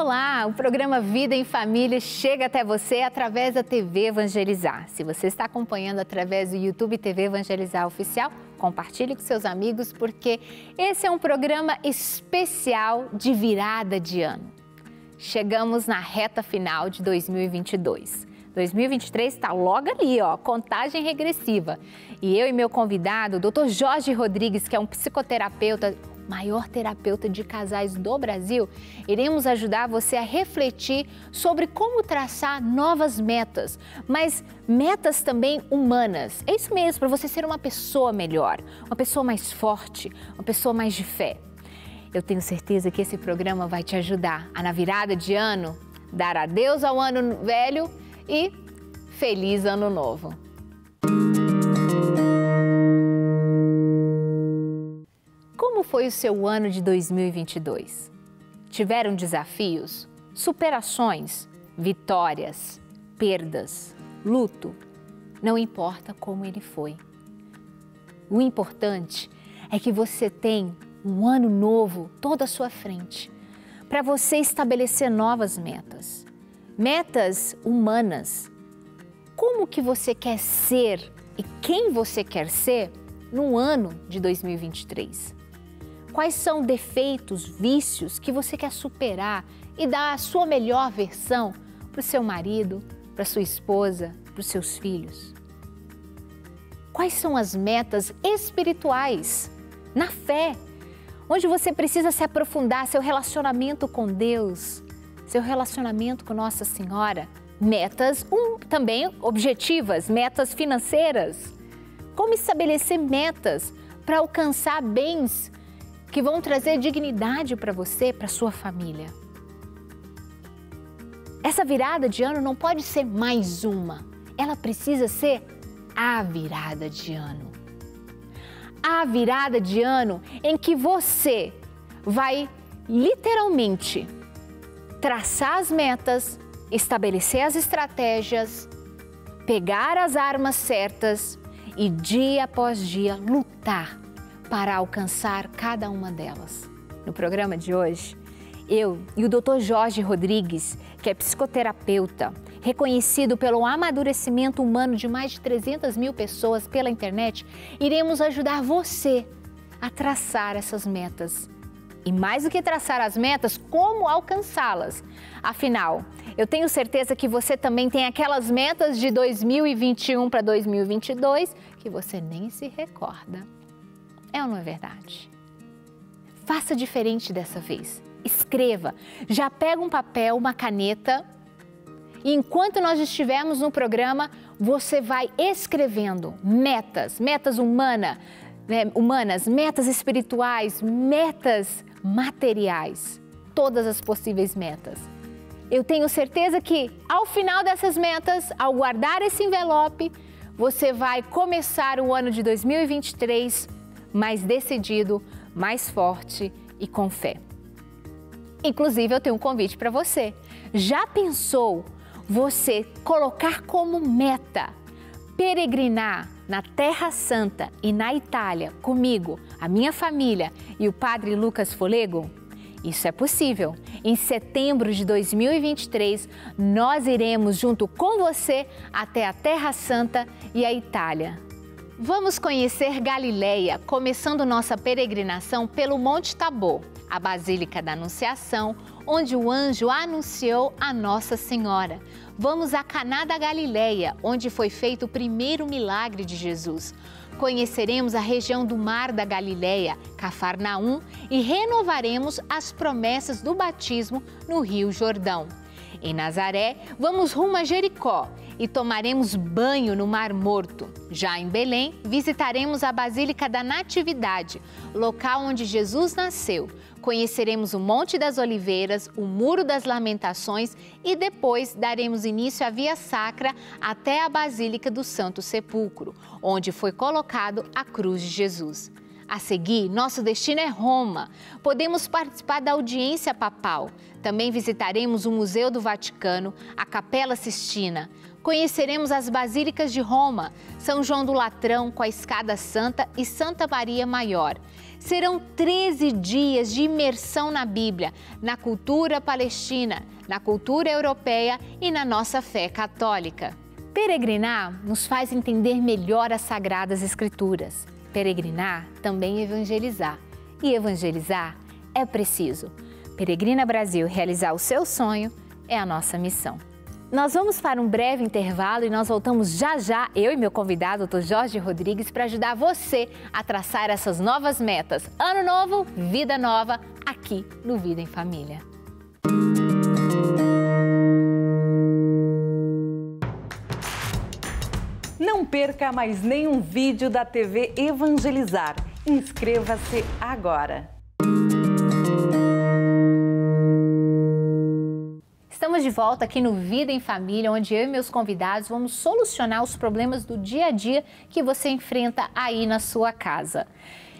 Olá, o programa Vida em Família chega até você através da TV Evangelizar. Se você está acompanhando através do YouTube TV Evangelizar Oficial, compartilhe com seus amigos, porque esse é um programa especial de virada de ano. Chegamos na reta final de 2022. 2023 está logo ali, ó, contagem regressiva. E eu e meu convidado, o Dr. Jorge Rodrigues, que é um psicoterapeuta, maior terapeuta de casais do Brasil, iremos ajudar você a refletir sobre como traçar novas metas, mas metas também humanas. É isso mesmo, para você ser uma pessoa melhor, uma pessoa mais forte, uma pessoa mais de fé. Eu tenho certeza que esse programa vai te ajudar a, na virada de ano, dar adeus ao ano velho e feliz ano novo. Como foi o seu ano de 2022? Tiveram desafios, superações, vitórias, perdas, luto? Não importa como ele foi. O importante é que você tem um ano novo todo à sua frente, para você estabelecer novas metas. Metas humanas. Como que você quer ser e quem você quer ser no ano de 2023? Quais são defeitos, vícios que você quer superar e dar a sua melhor versão para o seu marido, para a sua esposa, para os seus filhos? Quais são as metas espirituais, na fé, onde você precisa se aprofundar, seu relacionamento com Deus, seu relacionamento com Nossa Senhora? Metas também objetivas, metas financeiras. Como estabelecer metas para alcançar bens que vão trazer dignidade para você, para sua família. Essa virada de ano não pode ser mais uma, ela precisa ser a virada de ano. A virada de ano em que você vai literalmente traçar as metas, estabelecer as estratégias, pegar as armas certas e dia após dia lutar para alcançar cada uma delas. No programa de hoje, eu e o Dr. Jorge Rodrigues, que é psicoterapeuta, reconhecido pelo amadurecimento humano de mais de 300 mil pessoas pela internet, iremos ajudar você a traçar essas metas. E mais do que traçar as metas, como alcançá-las. Afinal, eu tenho certeza que você também tem aquelas metas de 2021 para 2022 que você nem se recorda. É ou não é verdade? Faça diferente dessa vez. Escreva. Já pega um papel, uma caneta e enquanto nós estivermos no programa, você vai escrevendo metas humanas, metas espirituais, metas materiais, todas as possíveis metas. Eu tenho certeza que ao final dessas metas, ao guardar esse envelope, você vai começar o ano de 2023 mais decidido, mais forte e com fé. Inclusive, eu tenho um convite para você. Já pensou você colocar como meta peregrinar na Terra Santa e na Itália comigo, a minha família e o Padre Lucas Folego? Isso é possível. Em setembro de 2023, nós iremos junto com você até a Terra Santa e a Itália. Vamos conhecer Galileia, começando nossa peregrinação pelo Monte Tabor, a Basílica da Anunciação, onde o anjo anunciou a Nossa Senhora. Vamos a Caná da Galileia, onde foi feito o primeiro milagre de Jesus. Conheceremos a região do Mar da Galileia, Cafarnaum, e renovaremos as promessas do batismo no Rio Jordão. Em Nazaré, vamos rumo a Jericó e tomaremos banho no Mar Morto. Já em Belém, visitaremos a Basílica da Natividade, local onde Jesus nasceu. Conheceremos o Monte das Oliveiras, o Muro das Lamentações e depois daremos início à Via Sacra até a Basílica do Santo Sepulcro, onde foi colocado a cruz de Jesus. A seguir, nosso destino é Roma. Podemos participar da audiência papal. Também visitaremos o Museu do Vaticano, a Capela Sistina. Conheceremos as Basílicas de Roma, São João do Latrão com a Escada Santa e Santa Maria Maior. Serão 13 dias de imersão na Bíblia, na cultura palestina, na cultura europeia e na nossa fé católica. Peregrinar nos faz entender melhor as Sagradas Escrituras. Peregrinar também é evangelizar. E evangelizar é preciso. Peregrina Brasil, realizar o seu sonho é a nossa missão. Nós vamos para um breve intervalo e nós voltamos já já, eu e meu convidado, Dr. Jorge Rodrigues, para ajudar você a traçar essas novas metas. Ano novo, vida nova, aqui no Vida em Família. Não perca mais nenhum vídeo da TV Evangelizar. Inscreva-se agora. Estamos de volta aqui no Vida em Família, onde eu e meus convidados vamos solucionar os problemas do dia a dia que você enfrenta aí na sua casa.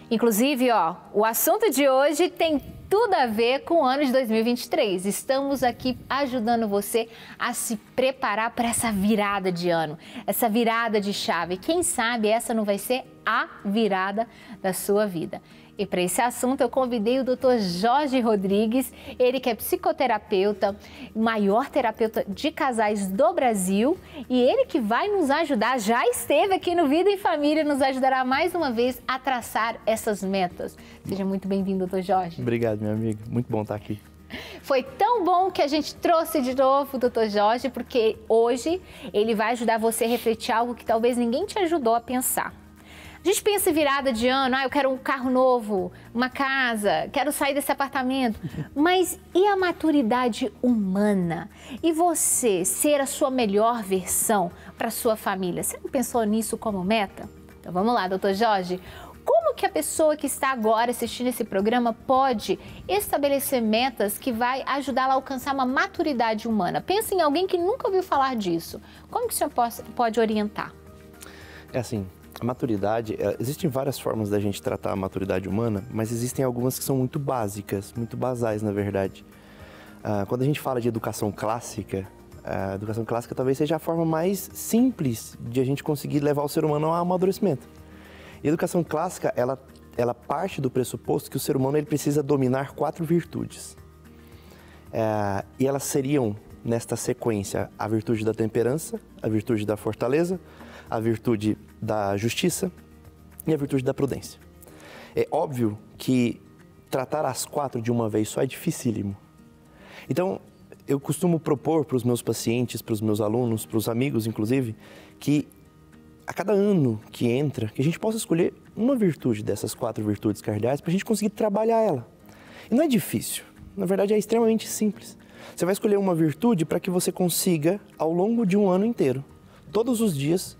Inclusive, o assunto de hoje tem tudo a ver com o ano de 2023. Estamos aqui ajudando você a se preparar para essa virada de ano, essa virada de chave. Quem sabe essa não vai ser a virada da sua vida. E para esse assunto eu convidei o Dr. Jorge Rodrigues, ele que é psicoterapeuta, maior terapeuta de casais do Brasil, e ele que vai nos ajudar, já esteve aqui no Vida em Família, nos ajudará mais uma vez a traçar essas metas. Seja muito bem-vindo, Dr. Jorge. Obrigado, minha amiga. Muito bom estar aqui. Foi tão bom que a gente trouxe de novo o Dr. Jorge, porque hoje ele vai ajudar você a refletir algo que talvez ninguém te ajudou a pensar. A gente pensa em virada de ano, eu quero um carro novo, uma casa, quero sair desse apartamento. Mas e a maturidade humana? E você ser a sua melhor versão para a sua família? Você não pensou nisso como meta? Então vamos lá, doutor Jorge. Como que a pessoa que está agora assistindo esse programa pode estabelecer metas que vai ajudá-la a alcançar uma maturidade humana? Pensa em alguém que nunca ouviu falar disso. Como que o senhor pode orientar? É assim, a maturidade, existem várias formas da gente tratar a maturidade humana, mas existem algumas que são muito básicas, muito basais, na verdade. Quando a gente fala de educação clássica, a educação clássica talvez seja a forma mais simples de a gente conseguir levar o ser humano ao amadurecimento. E a educação clássica, ela parte do pressuposto que o ser humano ele precisa dominar 4 virtudes. E elas seriam, nesta sequência, a virtude da temperança, a virtude da fortaleza, a virtude da justiça e a virtude da prudência. É óbvio que tratar as 4 de uma vez só é dificílimo. Então, eu costumo propor para os meus pacientes, para os meus alunos, para os amigos, inclusive, que a cada ano que entra, que a gente possa escolher uma virtude dessas 4 virtudes cardeais para a gente conseguir trabalhar ela. E não é difícil, na verdade é extremamente simples. Você vai escolher uma virtude para que você consiga, ao longo de um ano inteiro, todos os dias,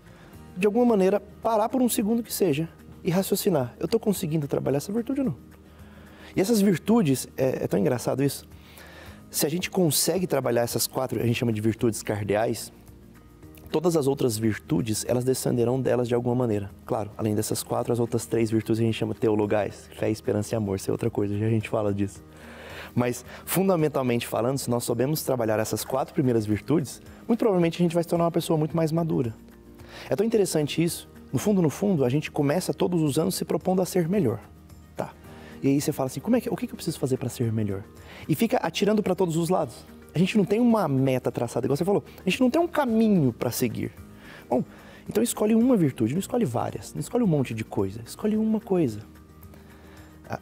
de alguma maneira, parar por um segundo que seja e raciocinar. Eu estou conseguindo trabalhar essa virtude ou não? E essas virtudes, é tão engraçado isso, se a gente consegue trabalhar essas 4, a gente chama de virtudes cardeais, todas as outras virtudes, elas descenderão delas de alguma maneira. Claro, além dessas 4, as outras 3 virtudes a gente chama teologais, fé, esperança e amor, isso é outra coisa, já a gente fala disso. Mas, fundamentalmente falando, se nós soubermos trabalhar essas 4 primeiras virtudes, muito provavelmente a gente vai se tornar uma pessoa muito mais madura. É tão interessante isso, no fundo, a gente começa todos os anos se propondo a ser melhor, tá? E aí você fala assim, o que eu preciso fazer para ser melhor? E fica atirando para todos os lados. A gente não tem uma meta traçada, igual você falou, a gente não tem um caminho para seguir. Bom, então escolhe uma virtude, não escolhe várias, não escolhe um monte de coisa, escolhe uma coisa.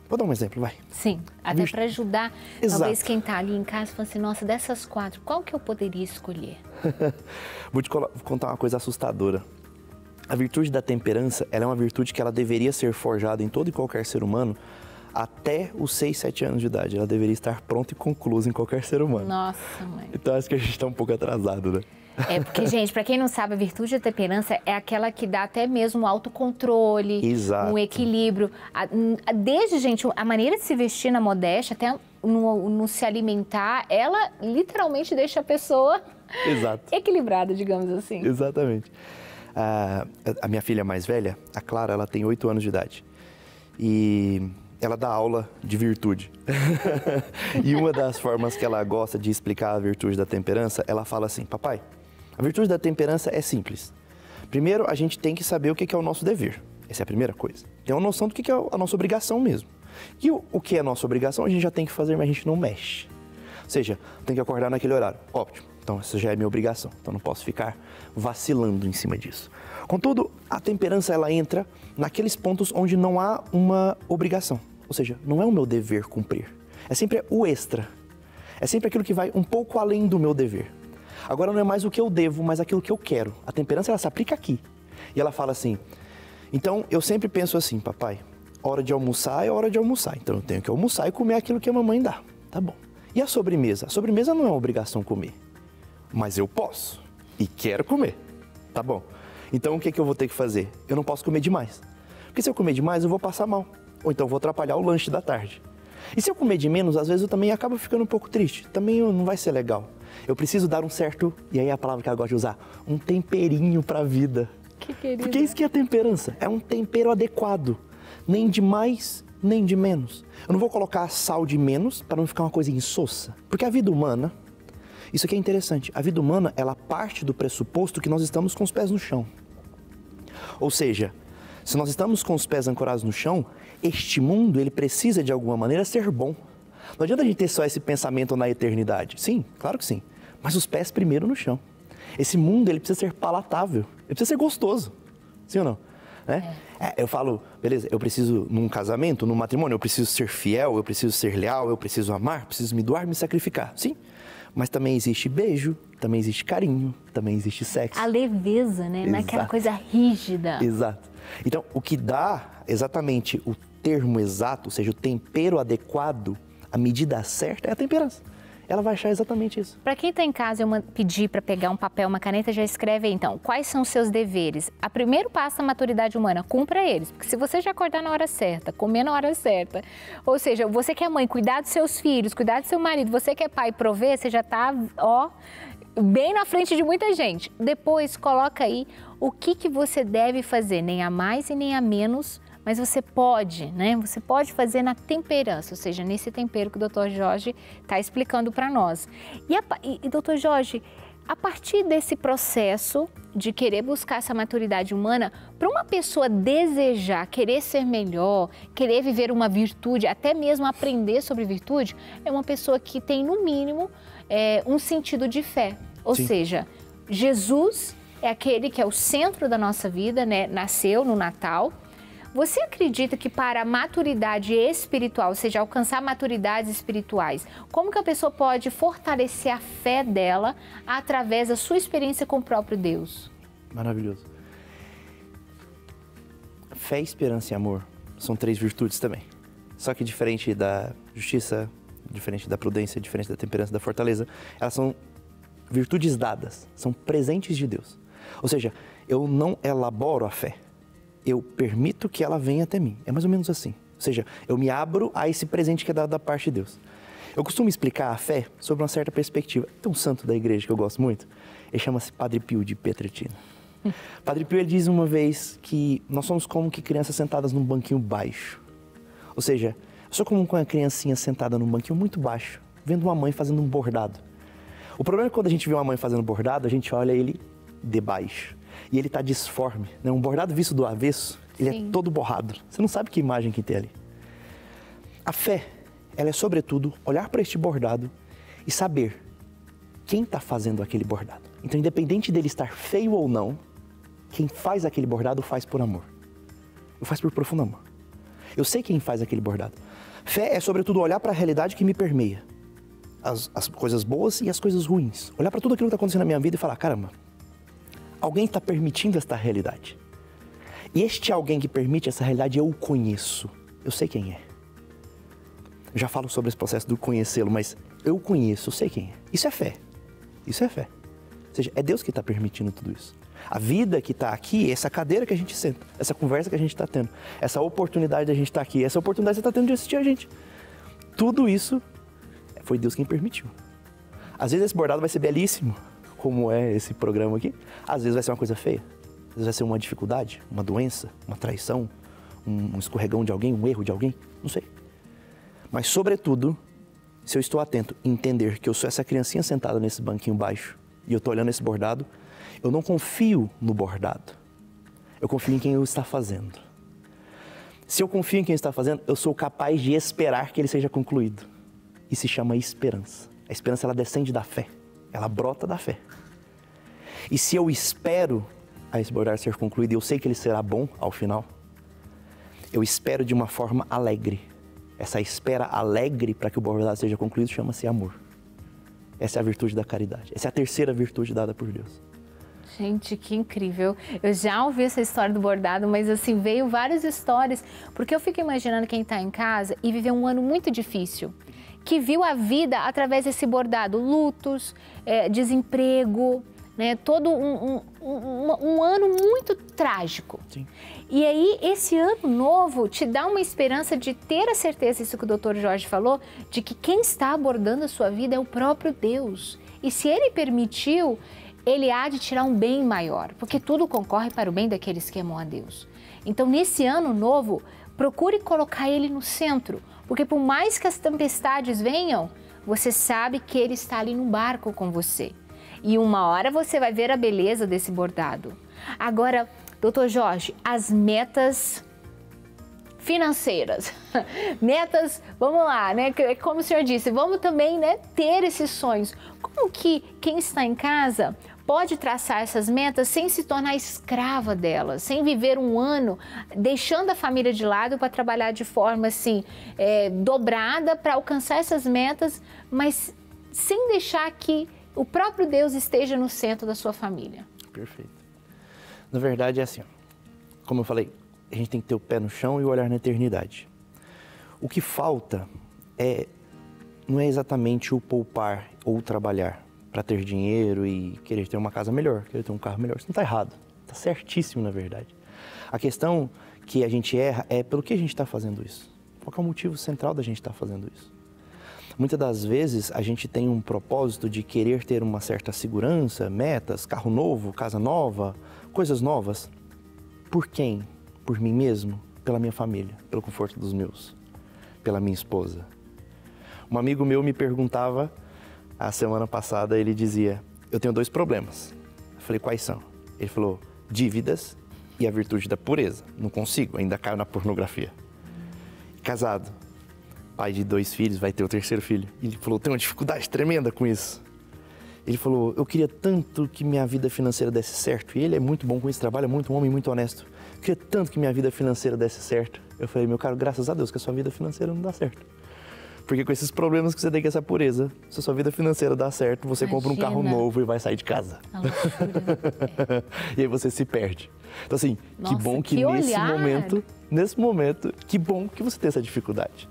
Vou dar um exemplo, vai. Sim, até para ajudar, Exato. Talvez quem está ali em casa fala assim, nossa, dessas 4, qual que eu poderia escolher? Vou te contar uma coisa assustadora. A virtude da temperança, ela é uma virtude que ela deveria ser forjada em todo e qualquer ser humano até os 6, 7 anos de idade. Ela deveria estar pronta e conclusa em qualquer ser humano. Nossa, mãe. Então acho que a gente está um pouco atrasado, né? É porque, gente, para quem não sabe, a virtude da temperança é aquela que dá até mesmo um autocontrole, Exato. um equilíbrio. Desde, gente, a maneira de se vestir na modéstia, até no se alimentar, ela literalmente deixa a pessoa Exato. equilibrada, digamos assim. Exatamente. A minha filha mais velha, a Clara, ela tem 8 anos de idade. e ela dá aula de virtude. E uma das formas que ela gosta de explicar a virtude da temperança, ela fala assim: papai, a virtude da temperança é simples. Primeiro, a gente tem que saber o que é o nosso dever. Essa é a primeira coisa. Tem uma noção do que é a nossa obrigação mesmo. E o que é a nossa obrigação, a gente já tem que fazer, mas a gente não mexe. Ou seja, tem que acordar naquele horário. Ótimo, então essa já é minha obrigação. Então não posso ficar vacilando em cima disso. Contudo, a temperança, ela entra naqueles pontos onde não há uma obrigação. Ou seja, não é o meu dever cumprir. É sempre o extra. É sempre aquilo que vai um pouco além do meu dever. Agora não é mais o que eu devo, mas aquilo que eu quero. A temperança, ela se aplica aqui. E ela fala assim: então eu sempre penso assim, papai, hora de almoçar é hora de almoçar. Então eu tenho que almoçar e comer aquilo que a mamãe dá. Tá bom. E a sobremesa? A sobremesa não é uma obrigação comer. Mas eu posso e quero comer. Tá bom. Então o que eu vou ter que fazer? Eu não posso comer demais. Porque se eu comer demais, eu vou passar mal. Ou então eu vou atrapalhar o lanche da tarde. E se eu comer de menos, às vezes eu também acabo ficando um pouco triste. Também não vai ser legal. Eu preciso dar um certo, e aí é a palavra que eu gosto de usar, um temperinho para a vida. Que querida. Porque isso que é temperança. É um tempero adequado. Nem de mais, nem de menos. Eu não vou colocar sal de menos para não ficar uma coisa insossa. Porque a vida humana, isso aqui é interessante, a vida humana, ela parte do pressuposto que nós estamos com os pés no chão. Ou seja, se nós estamos com os pés ancorados no chão, este mundo, ele precisa de alguma maneira ser bom. Não adianta a gente ter só esse pensamento na eternidade. Sim, claro que sim. Mas os pés primeiro no chão. Esse mundo, ele precisa ser palatável. Ele precisa ser gostoso. Sim ou não? Né? Eu falo, beleza, eu preciso num casamento, num matrimônio, eu preciso ser fiel, eu preciso ser leal, eu preciso amar, preciso me doar, me sacrificar. Sim. Mas também existe beijo, também existe carinho, também existe sexo. A leveza, né? Não é aquela coisa rígida. Exato. Então, o que dá exatamente o termo exato, ou seja, o tempero adequado, a medida certa, é a temperança. Ela vai achar exatamente isso. Para quem está em casa, eu pedir para pegar um papel, uma caneta, já escreve aí, então, quais são os seus deveres? A primeiro passo da maturidade humana, cumpra eles. Porque se você já acordar na hora certa, comer na hora certa, ou seja, você que é mãe, cuidar dos seus filhos, cuidar do seu marido, você que é pai, prover, você já está, bem na frente de muita gente. Depois, coloca aí o que você deve fazer, nem a mais e nem a menos, mas você pode, né? Você pode fazer na temperança, ou seja, nesse tempero que o Dr. Jorge está explicando para nós. E Dr. Jorge, a partir desse processo de querer buscar essa maturidade humana, para uma pessoa desejar, querer ser melhor, querer viver uma virtude, até mesmo aprender sobre virtude, é uma pessoa que tem, no mínimo, um sentido de fé. Ou Sim. seja, Jesus é aquele que é o centro da nossa vida, né? Nasceu no Natal. Você acredita que para a maturidade espiritual, ou seja, alcançar maturidades espirituais, como que a pessoa pode fortalecer a fé dela através da sua experiência com o próprio Deus? Maravilhoso. Fé, esperança e amor são 3 virtudes também. Só que diferente da justiça, diferente da prudência, diferente da temperança, da fortaleza, elas são virtudes dadas, são presentes de Deus. Ou seja, eu não elaboro a fé. Eu permito que ela venha até mim. É mais ou menos assim. Ou seja, eu me abro a esse presente que é dado da parte de Deus. Eu costumo explicar a fé sob uma certa perspectiva. Tem um santo da igreja que eu gosto muito, ele chama-se Padre Pio de Pietrelcina. Padre Pio, ele diz uma vez que nós somos como que crianças sentadas num banquinho baixo. Ou seja, eu sou como uma criancinha sentada num banquinho muito baixo, vendo uma mãe fazendo um bordado. O problema é que quando a gente vê uma mãe fazendo bordado, a gente olha ele de baixo. E ele está disforme, né? Um bordado visto do avesso, ele Sim. é todo borrado. Você não sabe que imagem que tem ali. A fé, ela é sobretudo olhar para este bordado e saber quem está fazendo aquele bordado. Então, independente dele estar feio ou não, quem faz aquele bordado faz por amor. Eu faço por profundo amor. Eu sei quem faz aquele bordado. Fé é sobretudo olhar para a realidade que me permeia. As coisas boas e as coisas ruins. Olhar para tudo aquilo que está acontecendo na minha vida e falar, caramba, alguém está permitindo esta realidade. E este alguém que permite essa realidade, eu o conheço. Eu sei quem é. Eu já falo sobre esse processo do conhecê-lo, mas eu o conheço, eu sei quem é. Isso é fé. Isso é fé. Ou seja, é Deus que está permitindo tudo isso. A vida que está aqui, essa cadeira que a gente senta, essa conversa que a gente está tendo, essa oportunidade de a gente estar aqui, essa oportunidade que você está tendo de assistir a gente. Tudo isso foi Deus quem permitiu. Às vezes esse bordado vai ser belíssimo, como é esse programa aqui. Às vezes vai ser uma coisa feia. Às vezes vai ser uma dificuldade, uma doença, uma traição, um escorregão de alguém, um erro de alguém, não sei. Mas, sobretudo, se eu estou atento em entender que eu sou essa criancinha sentada nesse banquinho baixo e eu estou olhando esse bordado, eu não confio no bordado, eu confio em quem o está fazendo. Se eu confio em quem está fazendo, eu sou capaz de esperar que ele seja concluído. E se chama esperança. A esperança, ela descende da fé, ela brota da fé. E se eu espero a esse bordado ser concluído e eu sei que ele será bom ao final, eu espero de uma forma alegre. Essa espera alegre para que o bordado seja concluído chama-se amor. Essa é a virtude da caridade. Essa é a terceira virtude dada por Deus. Gente, que incrível. Eu já ouvi essa história do bordado, mas assim, veio várias histórias, porque eu fico imaginando quem está em casa e viveu um ano muito difícil, que viu a vida através desse bordado, lutos, desemprego, né? Todo um ano muito trágico. Sim. E aí, esse ano novo te dá uma esperança de ter a certeza, isso que o Dr. Jorge falou, de que quem está abordando a sua vida é o próprio Deus. E se Ele permitiu, Ele há de tirar um bem maior, porque tudo concorre para o bem daqueles que amam a Deus. Então, nesse ano novo, procure colocar Ele no centro, porque por mais que as tempestades venham, você sabe que Ele está ali no barco com você. E uma hora você vai ver a beleza desse bordado. Agora, Dr. Jorge, as metas financeiras, metas, vamos lá, né? Como o senhor disse, vamos também, né, ter esses sonhos. Como que quem está em casa pode traçar essas metas sem se tornar escrava delas, sem viver um ano deixando a família de lado para trabalhar de forma assim, dobrada para alcançar essas metas, mas sem deixar que o próprio Deus esteja no centro da sua família? Perfeito. Na verdade é assim, como eu falei, a gente tem que ter o pé no chão e o olhar na eternidade. O que falta não é exatamente o poupar ou trabalhar para ter dinheiro e querer ter uma casa melhor, querer ter um carro melhor. Isso não está errado, está certíssimo na verdade. A questão que a gente erra é pelo que a gente está fazendo isso. Qual é o motivo central da gente estar fazendo isso? Muitas das vezes a gente tem um propósito de querer ter uma certa segurança, metas, carro novo, casa nova, coisas novas. Por quem? Por mim mesmo? Pela minha família? Pelo conforto dos meus? Pela minha esposa? Um amigo meu me perguntava, a semana passada, ele dizia, eu tenho 2 problemas. Eu falei, quais são? Ele falou, dívidas e a virtude da pureza. Não consigo, ainda caio na pornografia. Casado, pai de 2 filhos, vai ter o 3º filho. Ele falou, tenho uma dificuldade tremenda com isso. Ele falou, eu queria tanto que minha vida financeira desse certo. E ele é muito bom com isso, trabalha muito, um homem muito honesto. Eu queria tanto que minha vida financeira desse certo. Eu falei, meu caro, graças a Deus que a sua vida financeira não dá certo. Porque com esses problemas que você tem com essa pureza, se a sua vida financeira dá certo, você compra um carro novo e vai sair de casa. E aí você se perde. Então assim, nossa, que bom que nesse momento, que bom que você tem essa dificuldade.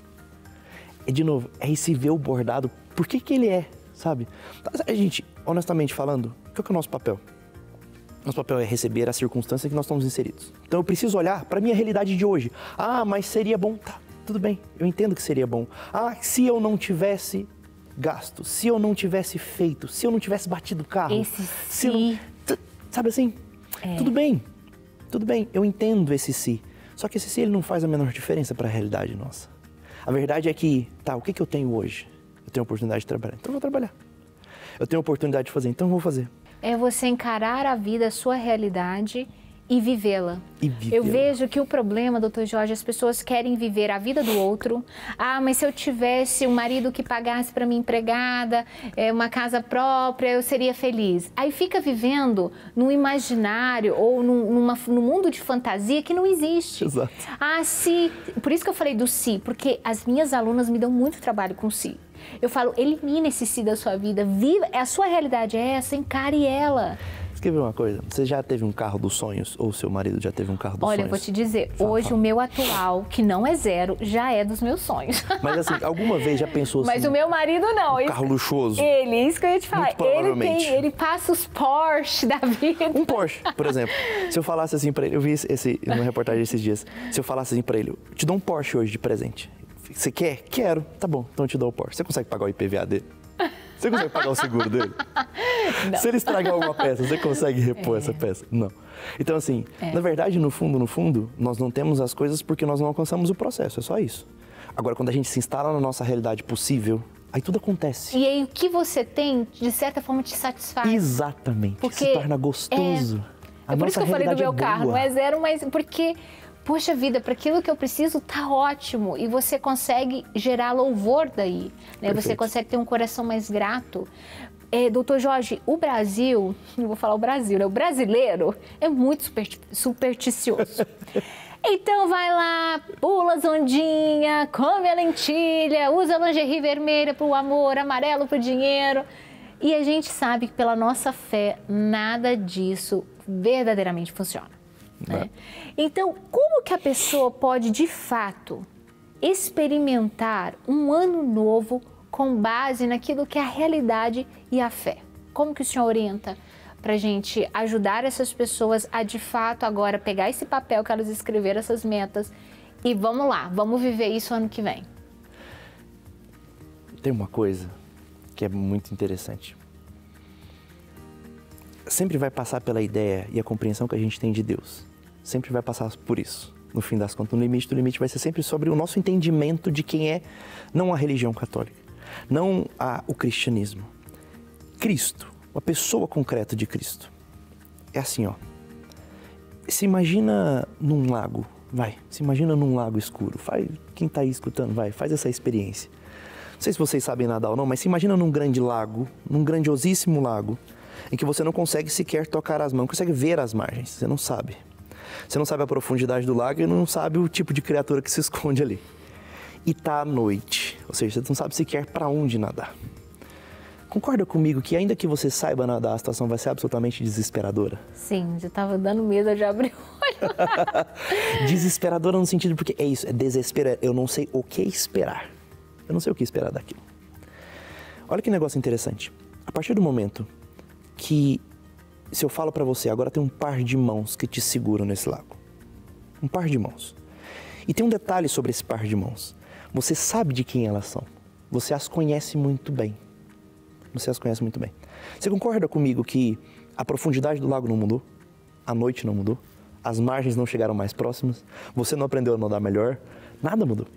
E de novo, é esse ver o bordado, por que ele é, sabe? A gente, honestamente falando, qual que é o nosso papel? Nosso papel é receber a circunstância que nós estamos inseridos. Então eu preciso olhar para a minha realidade de hoje. Ah, mas seria bom, tá, tudo bem, eu entendo que seria bom. Ah, se eu não tivesse gasto, se eu não tivesse feito, se eu não tivesse batido o carro. Se eu não, sabe assim? Tudo bem, eu entendo esse se. Só que esse se ele não faz a menor diferença para a realidade nossa. A verdade é que, tá, o que eu tenho hoje? Eu tenho a oportunidade de trabalhar, então eu vou trabalhar. Eu tenho a oportunidade de fazer, então eu vou fazer. É você encarar a vida, a sua realidade e vivê-la. Eu vejo que o problema, doutor Jorge, as pessoas querem viver a vida do outro. Ah, mas se eu tivesse um marido que pagasse para minha empregada, uma casa própria, eu seria feliz. Aí fica vivendo num imaginário ou num mundo de fantasia que não existe. Exato. Ah, se... Por isso que eu falei do si, porque as minhas alunas me dão muito trabalho com si. Eu falo, elimina esse si da sua vida, viva, a sua realidade é essa, encare ela. Você quer ver uma coisa? Você já teve um carro dos sonhos? Ou seu marido já teve um carro dos sonhos? Olha, eu vou te dizer, hoje o meu atual, que não é 0, já é dos meus sonhos. Mas assim, alguma vez já pensou assim... Mas o meu marido não. Um carro luxuoso? Isso que eu ia te falar. Muito provavelmente. Ele passa os Porsche da vida. Um Porsche, por exemplo. Se eu falasse assim pra ele, eu vi uma reportagem esses dias. Se eu falasse assim pra ele, eu te dou um Porsche hoje de presente. Você quer? Quero. Tá bom, então eu te dou o Porsche. Você consegue pagar o IPVA dele? Você consegue pagar o seguro dele? Não. Se ele estragar alguma peça, você consegue repor essa peça? Não. Então, assim, na verdade, no fundo, nós não temos as coisas porque nós não alcançamos o processo, é só isso. Agora, quando a gente se instala na nossa realidade possível, aí tudo acontece. E aí o que você tem, de certa forma, te satisfaz. Exatamente, Porque se torna gostoso. É por isso que eu falei do meu carro, não é zero, mas porque, poxa vida, para aquilo que eu preciso tá ótimo. E você consegue gerar louvor daí, né? Você consegue ter um coração mais grato. Doutor Jorge, o Brasil, não vou falar o Brasil, né? O brasileiro é muito supersticioso. Então vai lá, pula as ondinhas, come a lentilha, usa a lingerie vermelha para o amor, amarelo para o dinheiro. E a gente sabe que pela nossa fé, nada disso verdadeiramente funciona. Né? Então, como que a pessoa pode, de fato, experimentar um ano novo com base naquilo que é a realidade e a fé? Como que o senhor orienta para a gente ajudar essas pessoas a, de fato, agora pegar esse papel que elas escreveram, essas metas, e vamos lá, vamos viver isso ano que vem? Tem uma coisa que é muito interessante. Sempre vai passar pela ideia e a compreensão que a gente tem de Deus. Sempre vai passar por isso. No fim das contas, o limite do limite vai ser sempre sobre o nosso entendimento de quem é, não a religião católica, não o cristianismo. Cristo, a pessoa concreta de Cristo. É assim, ó. Se imagina num lago, se imagina num lago escuro. Quem está aí escutando, faz essa experiência. Não sei se vocês sabem nadar ou não, mas se imagina num grande lago, num grandiosíssimo lago, em que você não consegue sequer tocar as mãos, não consegue ver as margens, você não sabe. Você não sabe a profundidade do lago e não sabe o tipo de criatura que se esconde ali. E tá à noite, ou seja, você não sabe sequer para onde nadar. Concorda comigo que ainda que você saiba nadar, a situação vai ser absolutamente desesperadora? Sim, já estava dando medo, eu já abri o olho. Desesperadora no sentido porque é isso, é desespero, eu não sei o que esperar. Eu não sei o que esperar daquilo. Olha que negócio interessante. A partir do momento que, se eu falo para você, agora tem um par de mãos que te seguram nesse lago. Um par de mãos. E tem um detalhe sobre esse par de mãos. Você sabe de quem elas são. Você as conhece muito bem. Você as conhece muito bem. Você concorda comigo que a profundidade do lago não mudou? A noite não mudou? As margens não chegaram mais próximas? Você não aprendeu a nadar melhor? Nada mudou.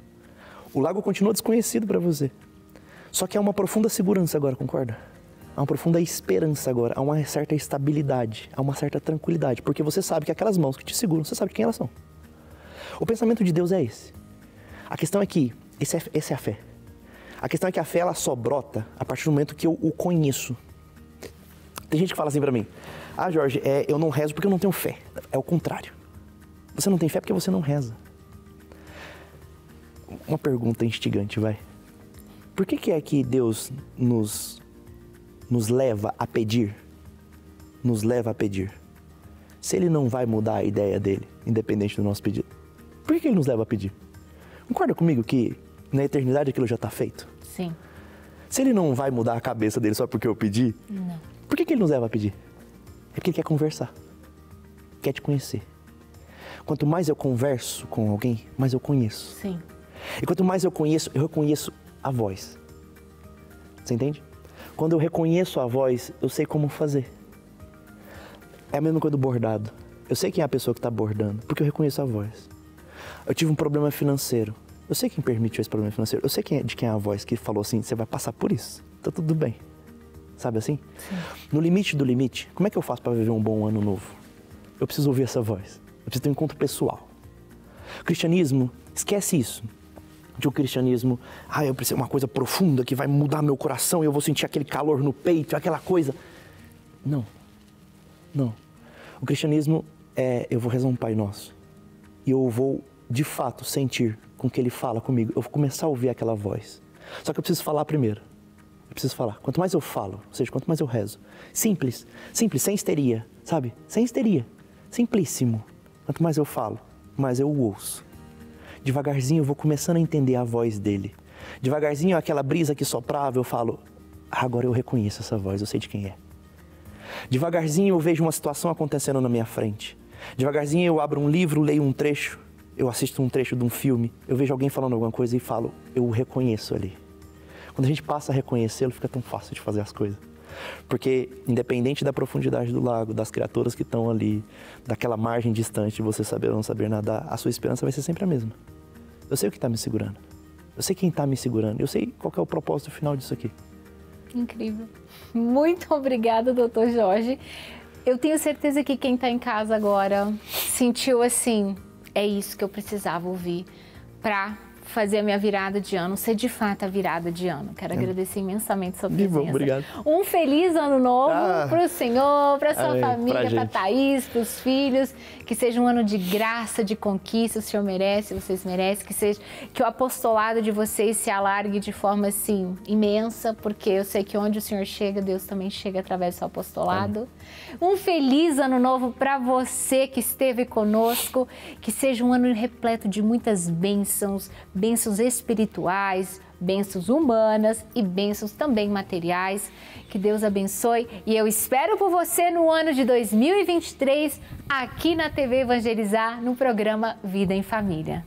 O lago continua desconhecido para você. Só que há uma profunda segurança agora, concorda? Há uma profunda esperança agora, há uma certa estabilidade, há uma certa tranquilidade, porque você sabe que aquelas mãos que te seguram, você sabe de quem elas são. O pensamento de Deus é esse. A questão é que, essa é a fé. A questão é que a fé, ela só brota a partir do momento que eu o conheço. Tem gente que fala assim pra mim, Jorge, eu não rezo porque eu não tenho fé. É o contrário. Você não tem fé porque você não reza. Uma pergunta instigante, vai. Por que é que Deus nos leva a pedir? Nos leva a pedir. Se Ele não vai mudar a ideia dele, independente do nosso pedido. Por que Ele nos leva a pedir? Concorda comigo que na eternidade aquilo já está feito? Sim. Se Ele não vai mudar a cabeça dele só porque eu pedi, não. Por que Ele nos leva a pedir? É porque Ele quer conversar. Quer te conhecer. Quanto mais eu converso com alguém, mais eu conheço. Sim. E quanto mais eu reconheço a voz. Você entende? Quando eu reconheço a voz, eu sei como fazer. É a mesma coisa do bordado. Eu sei quem é a pessoa que está bordando, porque eu reconheço a voz. Eu tive um problema financeiro. Eu sei quem permitiu esse problema financeiro. Eu sei de quem é a voz que falou assim, você vai passar por isso. Tá tudo bem. Sabe assim? Sim. No limite do limite, como é que eu faço para viver um bom ano novo? Eu preciso ouvir essa voz. Eu preciso ter um encontro pessoal. O cristianismo, esquece isso. De um cristianismo, eu preciso uma coisa profunda que vai mudar meu coração e eu vou sentir aquele calor no peito, aquela coisa. Não. O cristianismo eu vou rezar um Pai Nosso. E eu vou, de fato, sentir com que Ele fala comigo. Eu vou começar a ouvir aquela voz. Só que eu preciso falar primeiro. Eu preciso falar. Quanto mais eu falo, ou seja, quanto mais eu rezo. Simples, sem histeria, sabe? Sem histeria. Simplíssimo. Quanto mais eu falo, mais eu o ouço. Devagarzinho eu vou começando a entender a voz dele. Devagarzinho aquela brisa que soprava, eu falo, agora eu reconheço essa voz, eu sei de quem é. Devagarzinho eu vejo uma situação acontecendo na minha frente. Devagarzinho eu abro um livro, leio um trecho, eu assisto um trecho de um filme, eu vejo alguém falando alguma coisa e falo, eu o reconheço ali. Quando a gente passa a reconhecê-lo, fica tão fácil de fazer as coisas. Porque, independente da profundidade do lago, das criaturas que estão ali, daquela margem distante de você saber ou não saber nadar, a sua esperança vai ser sempre a mesma. Eu sei o que está me segurando. Eu sei quem está me segurando. Eu sei qual que é o propósito final disso aqui. Incrível. Muito obrigada, doutor Jorge. Eu tenho certeza que quem está em casa agora sentiu assim, é isso que eu precisava ouvir para fazer a minha virada de ano, ser de fato a virada de ano. Quero agradecer imensamente a sua presença. Obrigado. Um feliz ano novo para o senhor, para sua família, para a Thaís, para os filhos. Que seja um ano de graça, de conquista. O senhor merece, vocês merecem. Que o apostolado de vocês se alargue de forma assim imensa, porque eu sei que onde o senhor chega, Deus também chega através do seu apostolado. Um feliz ano novo para você que esteve conosco. Que seja um ano repleto de muitas bênçãos espirituais, bênçãos humanas e bênçãos também materiais. Que Deus abençoe e eu espero por você no ano de 2023 aqui na TV Evangelizar, no programa Vida em Família.